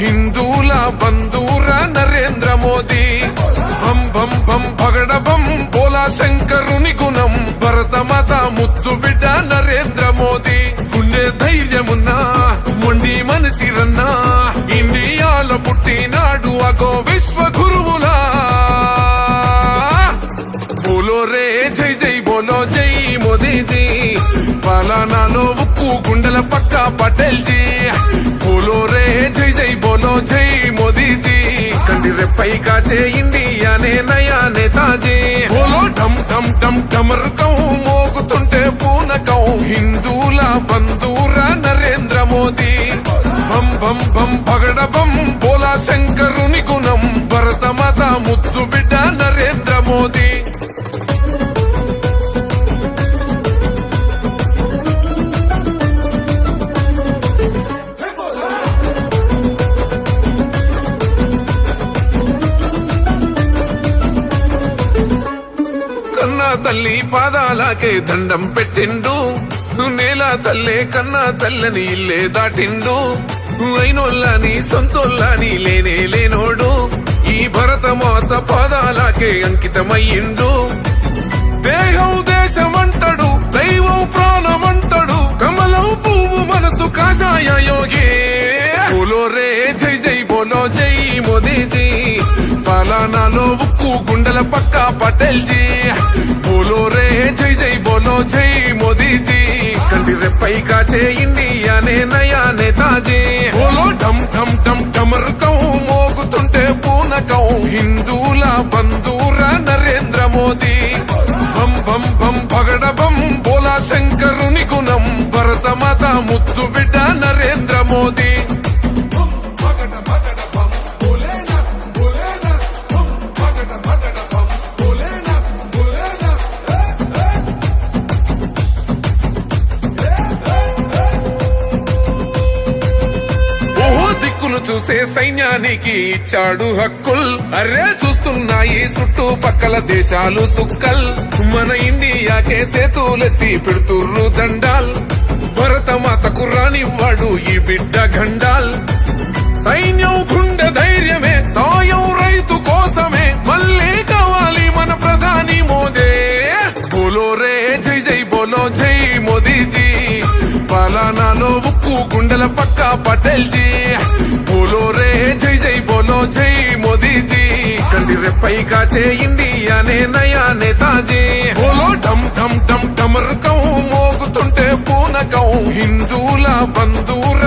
హిందూల బంధూర నరేంద్ర మోదీ బం బం బం పగడ బం బోలా శంకరుని గుణం భరతమాత ముద్దు బిడ్డ నరేంద్ర మోదీ గుండె ధైర్యమున్నా మొండి మనసిరన్నా ఇండియాలో పుట్టినాడు అగో విశ్వ గురువులా బోలో రే జై జై బోలో జై మోదీజీ పాలనాలో ఉక్కు గుండెల పక్క పటేల్ జీ బోలో రే జై జై బోలో జై మోదీజీ కండి రెప్పై కాచే ఇండియానే నయా నేతాజీ బోలో ఢమ్ ఢమ్ ఢమ్ ఢమరుకం మోగుతుంటే పూనకం హిందూల బంధూర నరేంద్ర మోదీ బం బం బం పగడ బం బోలా శంకరుని గుణం భరతమాత ముద్దు బిడ్డ నరేంద్ర మోదీ తల్లి పాదాలకే దండం పెట్టిండు నేల తల్లే కన్నా తల్లని ఇల్లే దాటిండు అయినోళ్ళని సొంతోళ్ళని లేనే లేనోడు ఈ భరతమాత పాదాలకే అంకితమయ్యిండు దేహం దేశమంటాడు దైవం ప్రాణమంటాడు కమలం పువ్వు మనసు కాషాయ యోగి బోలో రే జై జై బోలో జై మోదీజీ పాలనాలో ఉక్కు గుండెల పక్క పటేల్ జీ బోలో రే జై జై బోలో జై మోదీజీ కంటి రెప్పై కాచే ఇండియానే నయా నేతాజీ బోలో ఢమ్ ఢమ్ ఢమ్ ఢమరుకం మోగుతుంటే పూనకం హిందూల బంధూర నరేంద్ర మోదీ బం బం బం పగడ బం బోలా శంకరుని గుణం భరతమాత ముద్దు బిడ్డ నరేంద్ర మోదీ చూసే సైన్యానికి ఇచ్చాడు హక్కుల్ అరే చూస్తున్నాయి చుట్టుపక్కల దేశాలు సుక్కల్ మన ఇండియాకే సేతులెత్తి పెడుతుర్రు దండాల్ భరతమాతకు రానివ్వాడు ఈ బిడ్డ గండాల్ సైన్యం గుండె ధైర్యమే సాయం రైతు కోసమే మళ్ళీ కావాలి మన ప్రధాని మోదీ బోలో రే జై జై బోలో జై మోదీజీ పాలనాలో ఉక్కు గుండెల పక్క పటేల్ జీ బోలో రే జై జై బోలో జై మోదీజీ కంటి రెప్పై కాచే ఇండియానే నయా నేతాజీ బోలో ఢమ్ ఢమ్ ఢమ్ ఢమరుకం మోగుతుంటే పూనకం హిందూల బంధూర